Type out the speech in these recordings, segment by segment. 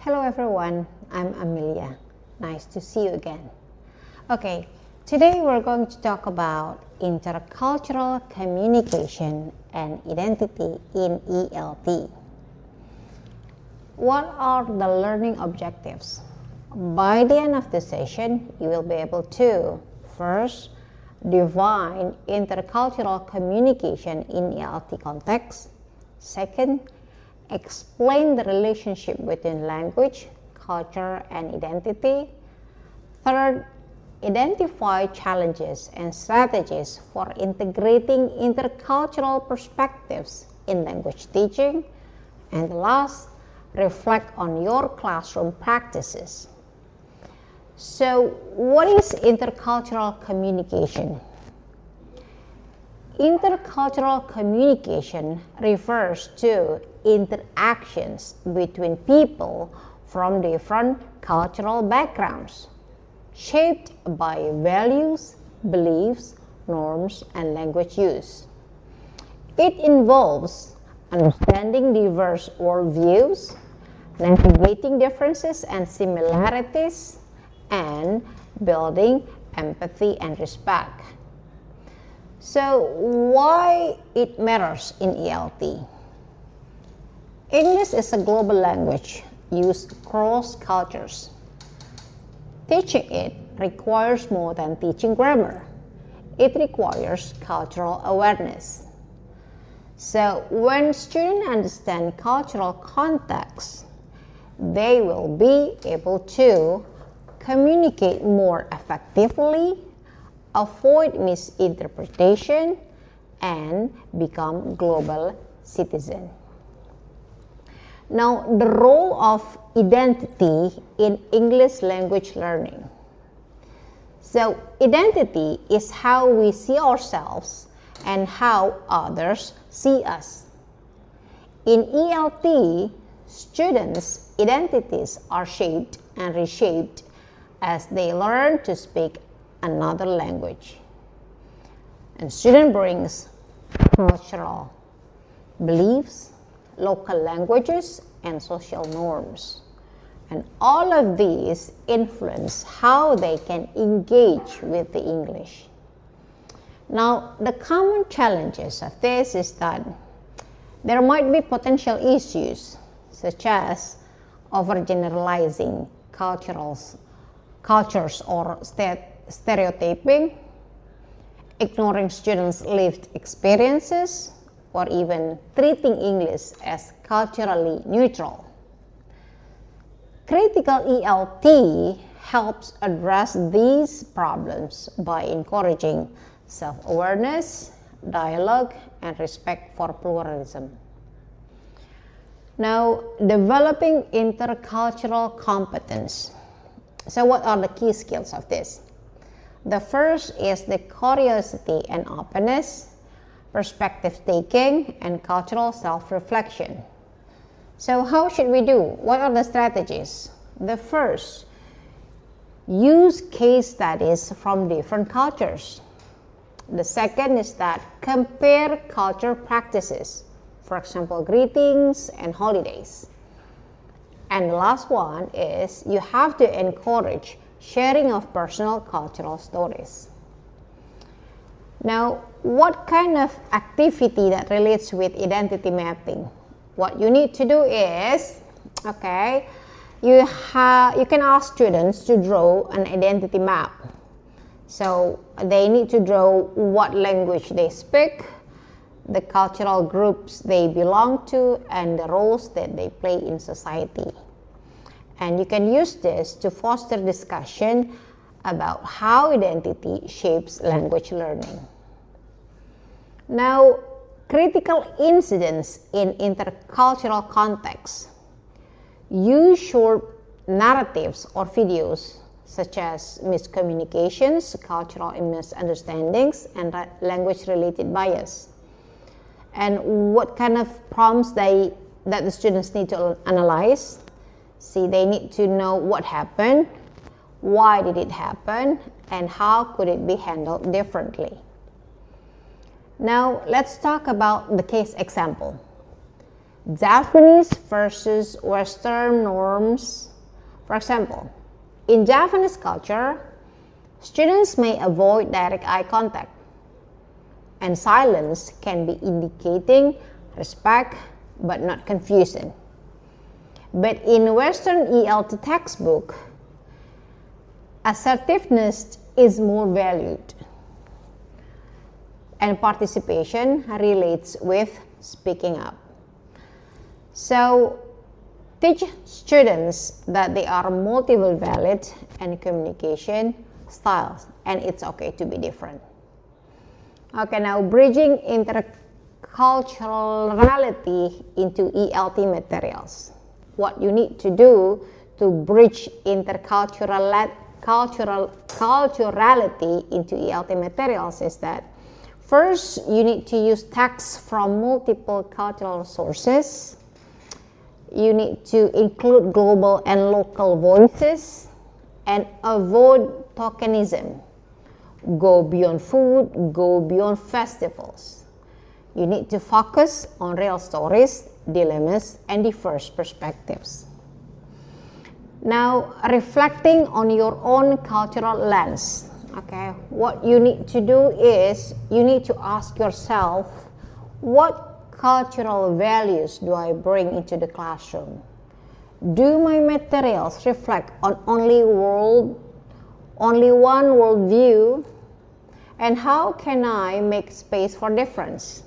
Hello everyone, I'm Amelia. Nice to see you again. Okay, today we're going to talk about intercultural communication and identity in ELT. What are the learning objectives? By the end of the session, you will be able to first define intercultural communication in ELT context. Second, explain the relationship between language, culture, and identity. Third, identify challenges and strategies for integrating intercultural perspectives in language teaching. And last, reflect on your classroom practices. So, what is intercultural communication? Intercultural communication refers to interactions between people from different cultural backgrounds, shaped by values, beliefs, norms, and language use. It involves understanding diverse worldviews, navigating differences and similarities, and building empathy and respect. So, why it matters in ELT? English is a global language used across cultures. Teaching it requires more than teaching grammar. It requires cultural awareness. So, when students understand cultural context, they will be able to communicate more effectively, avoid misinterpretation, and become global citizens. Now, the role of identity in English language learning. So, identity is how we see ourselves and how others see us. In ELT, students' identities are shaped and reshaped as they learn to speak another language. And student brings cultural beliefs, local languages, and social norms. And all of these influence how they can engage with the English. Now, the common challenges of this is that there might be potential issues such as overgeneralizing cultures or stereotyping, ignoring students' lived experiences, or even treating English as culturally neutral. Critical ELT helps address these problems by encouraging self-awareness, dialogue, and respect for pluralism. Now, developing intercultural competence. So, what are the key skills of this? The first is the curiosity and openness, perspective taking, and cultural self-reflection. So, how should we do? What are the strategies? The first, use case studies from different cultures. The second is that compare culture practices, for example, greetings and holidays. And the last one is you have to encourage sharing of personal cultural stories. Now, what kind of activity that relates with identity mapping? What you need to do is, you can ask students to draw an identity map. So they need to draw what language they speak, the cultural groups they belong to, and the roles that they play in society. And you can use this to foster discussion about how identity shapes language learning. Now, critical incidents in intercultural context. Use short narratives or videos such as miscommunications, cultural misunderstandings, and language-related bias. And what kind of prompts that the students need to analyze? See, they need to know what happened, why did it happen, and how could it be handled differently. Now, let's talk about the case example. Japanese versus Western norms. For example, in Japanese culture, students may avoid direct eye contact, and silence can be indicating respect but not confusion. But in Western ELT textbook, assertiveness is more valued, and participation relates with speaking up. So teach students that there are multiple valid and communication styles, and it's okay to be different. Okay, now bridging interculturality into ELT materials. What you need to do to bridge interculturality into ELT materials is that first, you need to use texts from multiple cultural sources. You need to include global and local voices and avoid tokenism. Go beyond food, go beyond festivals. You need to focus on real stories, dilemmas, and diverse perspectives. Now, reflecting on your own cultural lens. Okay, what you need to do is you need to ask yourself, what cultural values do I bring into the classroom? Do my materials reflect on only one worldview? And how can I make space for difference?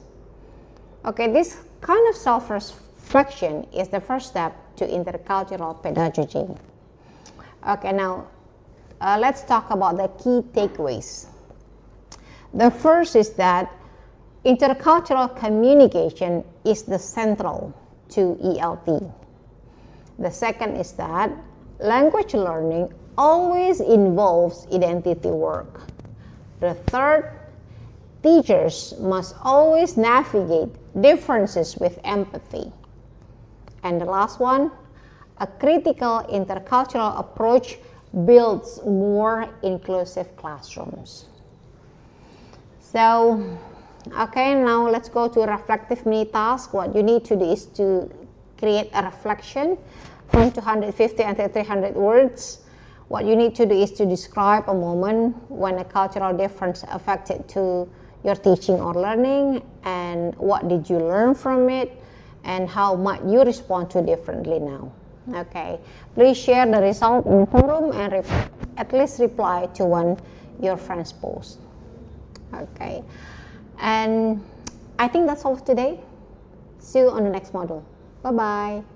Okay, this kind of self-reflection is the first step to intercultural pedagogy. Okay, now let's talk about the key takeaways. The first is that intercultural communication is the central to ELT. The second is that language learning always involves identity work. The third, teachers must always navigate differences with empathy. And the last one, a critical intercultural approach builds more inclusive classrooms. So, okay, now let's go to reflective mini task. What you need to do is to create a reflection from 250 until 300 words. What you need to do is to describe a moment when a cultural difference affected to your teaching or learning, and what did you learn from it, and how might you respond to differently now. Okay, please share the result in forum and at least reply to one your friends post. Okay, and I think that's all for today. See you on the next module. Bye bye.